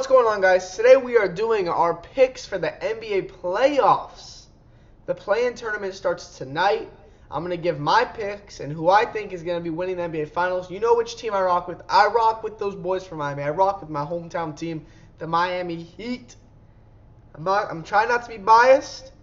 What's going on, guys? Today we are doing our picks for the NBA playoffs. The play-in tournament starts tonight. I'm going to give my picks and who I think is going to be winning the NBA Finals. You know which team I rock with. I rock with those boys from Miami. I rock with my hometown team, the Miami Heat. I'm trying not to be biased,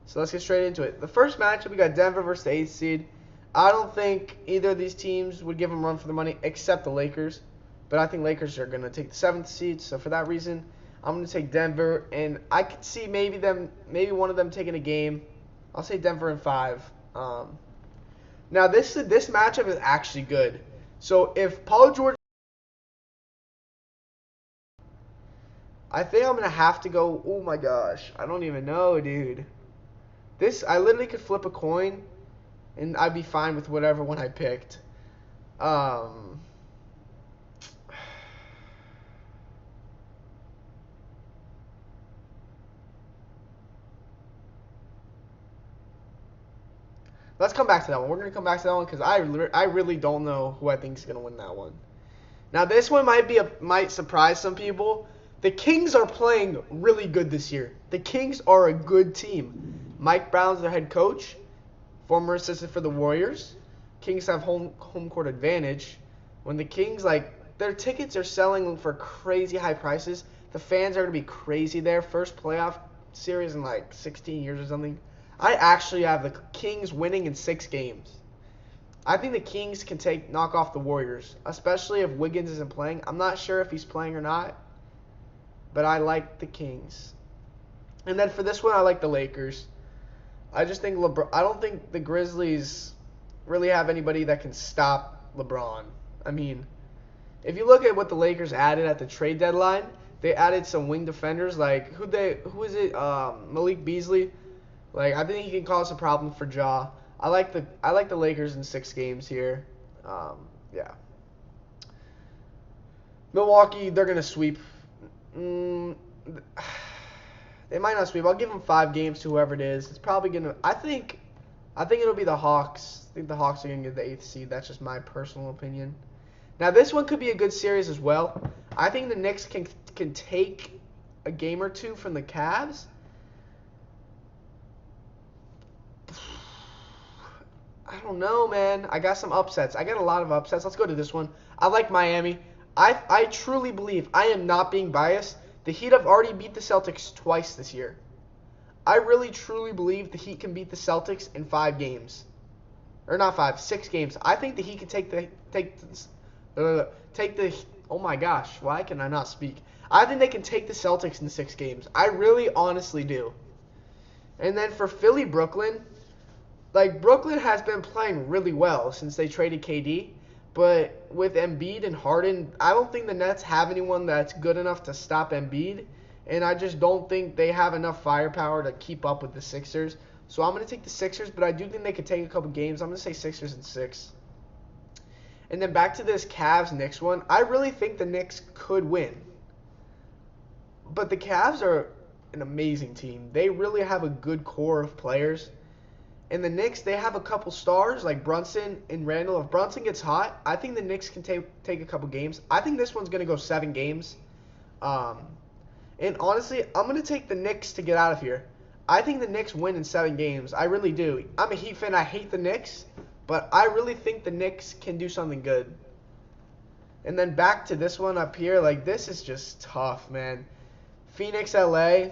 so let's get straight into it. The first matchup, we got Denver versus the 8th seed. I don't think either of these teams would give them a run for the money except the Lakers. But I think Lakers are going to take the 7th seed. So for that reason, I'm going to take Denver. And I could see maybe one of them taking a game. I'll say Denver in 5. Now this matchup is actually good. So if Paul George, I think I'm going to have to go. Oh my gosh, I don't even know, dude. I literally could flip a coin, and I'd be fine with whatever one I picked. Let's come back to that one. We're going to come back to that one because I really don't know who I think is going to win that one. Now, this one might surprise some people. The Kings are playing really good this year. The Kings are a good team. Mike Brown's their head coach, former assistant for the Warriors. Kings have home court advantage. When the Kings, their tickets are selling for crazy high prices. The fans are going to be crazy there. First playoff series in 16 years or something. I actually have the Kings winning in 6 games. I think the Kings can knock off the Warriors, especially if Wiggins isn't playing. I'm not sure if he's playing or not, but I like the Kings. And then for this one, I like the Lakers. I just think I don't think the Grizzlies really have anybody that can stop LeBron. I mean, if you look at what the Lakers added at the trade deadline, they added some wing defenders who is it? Malik Beasley. I think he can cause a problem for Ja. I like the Lakers in 6 games here. Yeah. Milwaukee, they're gonna sweep. They might not sweep. I'll give them 5 games to whoever it is. It's probably gonna. I think it'll be the Hawks. I think the Hawks are gonna get the 8th seed. That's just my personal opinion. Now this one could be a good series as well. I think the Knicks can take a game or 2 from the Cavs. I don't know, man. I got some upsets. I got a lot of upsets. Let's go to this one. I like Miami. I truly believe, I am not being biased, the Heat have already beat the Celtics twice this year. I really, truly believe the Heat can beat the Celtics in 5 games. Or not 5, 6 games. I think the Heat can take the oh my gosh, why can I not speak? I think they can take the Celtics in 6 games. I really honestly do. And then for Philly, Brooklyn, Brooklyn has been playing really well since they traded KD, but with Embiid and Harden, I don't think the Nets have anyone that's good enough to stop Embiid, and I just don't think they have enough firepower to keep up with the Sixers. So I'm going to take the Sixers, but I do think they could take a couple games. I'm going to say Sixers in 6. And then back to this Cavs-Knicks one, I really think the Knicks could win. But the Cavs are an amazing team. They really have a good core of players. And the Knicks, they have a couple stars like Brunson and Randall. If Brunson gets hot, I think the Knicks can take a couple games. I think this one's going to go 7 games. And honestly, I'm going to take the Knicks to get out of here. I think the Knicks win in 7 games. I really do. I'm a Heat fan. I hate the Knicks. But I really think the Knicks can do something good. And then back to this one up here. This is just tough, man. Phoenix, LA.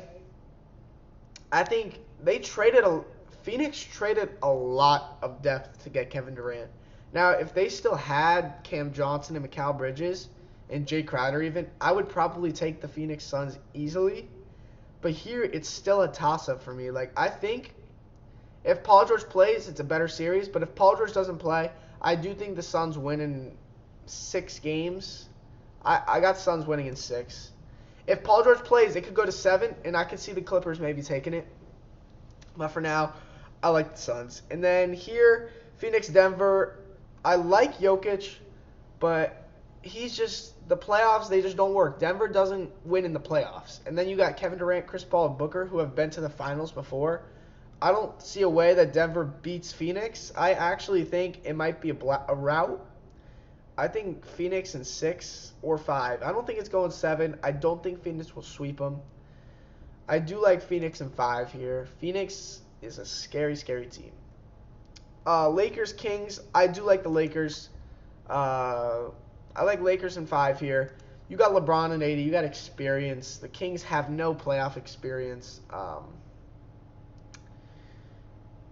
I think Phoenix traded a lot of depth to get Kevin Durant. Now, if they still had Cam Johnson and Mikal Bridges and Jay Crowder even, I would probably take the Phoenix Suns easily. But here, it's still a toss-up for me. I think if Paul George plays, it's a better series. But if Paul George doesn't play, I do think the Suns win in 6 games. I got Suns winning in 6. If Paul George plays, it could go to 7, and I could see the Clippers maybe taking it. But for now, I like the Suns. And then here, Phoenix, Denver. I like Jokic, but the playoffs, they just don't work. Denver doesn't win in the playoffs. And then you got Kevin Durant, Chris Paul, and Booker, who have been to the finals before. I don't see a way that Denver beats Phoenix. I actually think it might be a rout. I think Phoenix in 6 or 5. I don't think it's going 7. I don't think Phoenix will sweep them. I do like Phoenix in 5 here. Phoenix is a scary, scary team. Lakers, Kings. I do like the Lakers. I like Lakers in 5 here. You got LeBron in 80. You got experience. The Kings have no playoff experience.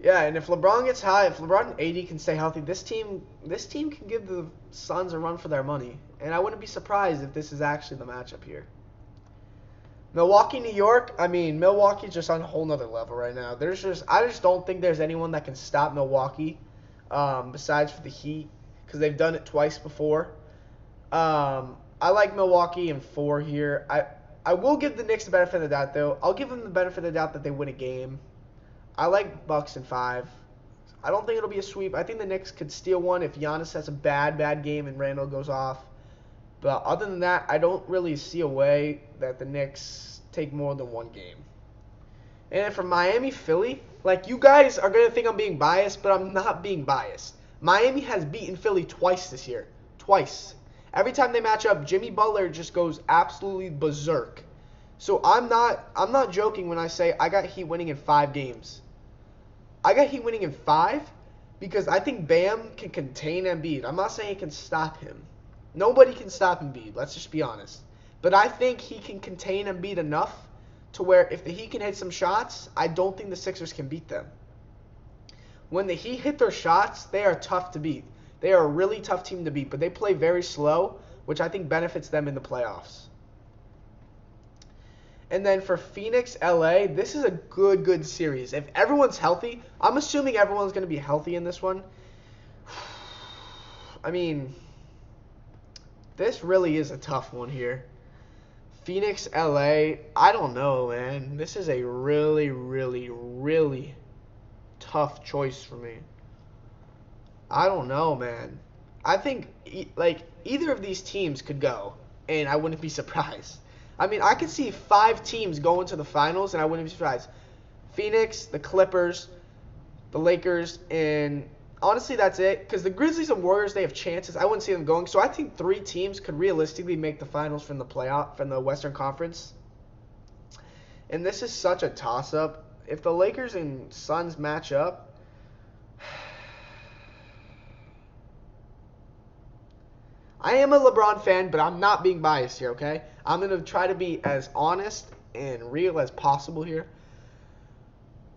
Yeah, and if LeBron gets high, if LeBron and AD can stay healthy, this team can give the Suns a run for their money. And I wouldn't be surprised if this is actually the matchup here. Milwaukee, New York. I mean, Milwaukee's just on a whole nother level right now. I just don't think there's anyone that can stop Milwaukee, besides for the Heat, because they've done it twice before. I like Milwaukee in 4 here. I will give the Knicks the benefit of the doubt, though. I'll give them the benefit of the doubt that they win a game. I like Bucks in 5. I don't think it'll be a sweep. I think the Knicks could steal one if Giannis has a bad game and Randall goes off. But other than that, I don't really see a way that the Knicks take more than 1 game. And then for Miami, Philly, like, you guys are going to think I'm being biased, but I'm not being biased. Miami has beaten Philly twice this year. Twice. Every time they match up, Jimmy Butler just goes absolutely berserk. So I'm not joking when I say I got Heat winning in 5 games. I got Heat winning in 5 because I think Bam can contain Embiid. I'm not saying he can stop him. Nobody can stop Embiid, let's just be honest. But I think he can contain Embiid enough to where if the Heat can hit some shots, I don't think the Sixers can beat them. When the Heat hit their shots, they are tough to beat. They are a really tough team to beat, but they play very slow, which I think benefits them in the playoffs. And then for Phoenix, LA, this is a good series. If everyone's healthy, I'm assuming everyone's going to be healthy in this one. I mean, this really is a tough one here. Phoenix, LA, I don't know, man. This is a really tough choice for me. I don't know, man. I think, either of these teams could go, and I wouldn't be surprised. I mean, I could see 5 teams going to the finals, and I wouldn't be surprised. Phoenix, the Clippers, the Lakers, and honestly, that's it. Because the Grizzlies and Warriors, they have chances. I wouldn't see them going. So I think 3 teams could realistically make the finals from the Western Conference. And this is such a toss-up. If the Lakers and Suns match up, I am a LeBron fan, but I'm not being biased here, okay? I'm going to try to be as honest and real as possible here.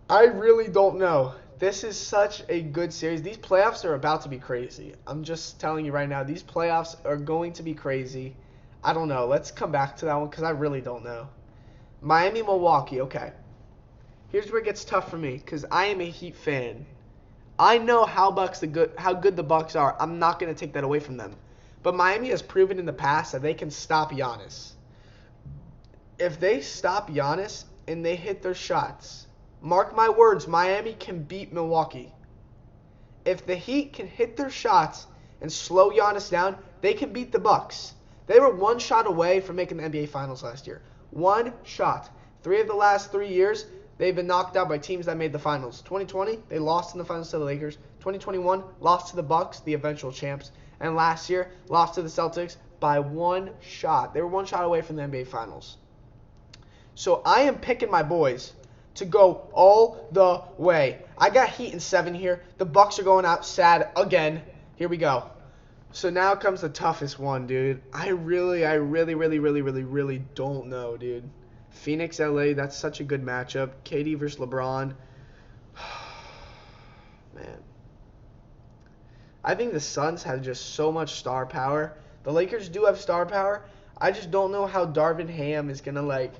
I really don't know. This is such a good series. These playoffs are about to be crazy. I'm just telling you right now, these playoffs are going to be crazy. I don't know. Let's come back to that one because I really don't know. Miami, Milwaukee, okay. Here's where it gets tough for me because I am a Heat fan. I know how good the Bucks are. I'm not going to take that away from them. But Miami has proven in the past that they can stop Giannis. If they stop Giannis and they hit their shots, mark my words, Miami can beat Milwaukee. If the Heat can hit their shots and slow Giannis down, they can beat the Bucks. They were 1 shot away from making the NBA Finals last year. 1 shot. 3 of the last 3 years, they've been knocked out by teams that made the finals. 2020, they lost in the finals to the Lakers. 2021, lost to the Bucks, the eventual champs. And last year, lost to the Celtics by 1 shot. They were 1 shot away from the NBA Finals. So I am picking my boys to go all the way. I got Heat in 7 here. The Bucks are going out sad again. Here we go. So now comes the toughest one, dude. I really don't know, dude. Phoenix, LA, that's such a good matchup. KD versus LeBron. Man. I think the Suns have just so much star power. The Lakers do have star power. I just don't know how Darvin Ham is going to,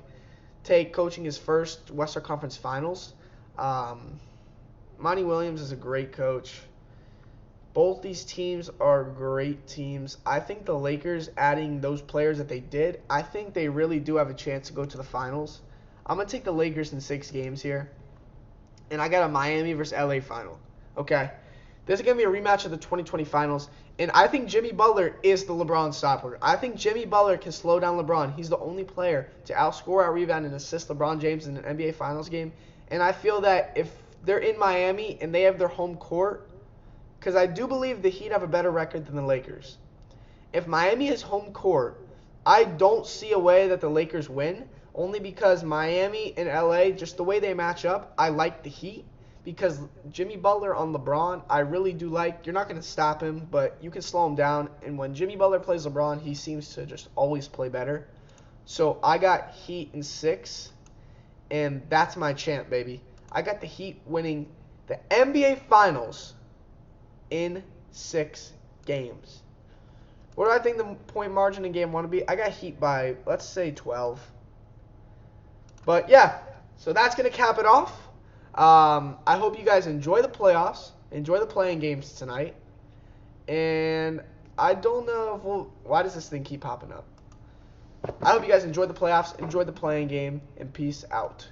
take coaching his first Western Conference Finals. Monty Williams is a great coach. Both these teams are great teams. I think the Lakers, adding those players that they did, I think they really do have a chance to go to the finals. I'm going to take the Lakers in 6 games here. And I got a Miami versus LA final. Okay? This is going to be a rematch of the 2020 Finals, and I think Jimmy Butler is the LeBron stopper. I think Jimmy Butler can slow down LeBron. He's the only player to outscore, out-rebound, and assist LeBron James in an NBA Finals game. And I feel that if they're in Miami and they have their home court, because I do believe the Heat have a better record than the Lakers. if Miami is home court, I don't see a way that the Lakers win, only because Miami and LA, just the way they match up, I like the Heat. Because Jimmy Butler on LeBron, I really do like. You're not going to stop him, but you can slow him down. And when Jimmy Butler plays LeBron, he seems to just always play better. So I got Heat in 6, and that's my champ, baby. I got the Heat winning the NBA Finals in 6 games. What do I think the point margin in game 1 would be? I got Heat by, let's say, 12. But, yeah, so that's going to cap it off. I hope you guys enjoy the playoffs, enjoy the playing games tonight, and I don't know if why does this thing keep popping up? I hope you guys enjoy the playoffs, enjoy the playing game, and peace out.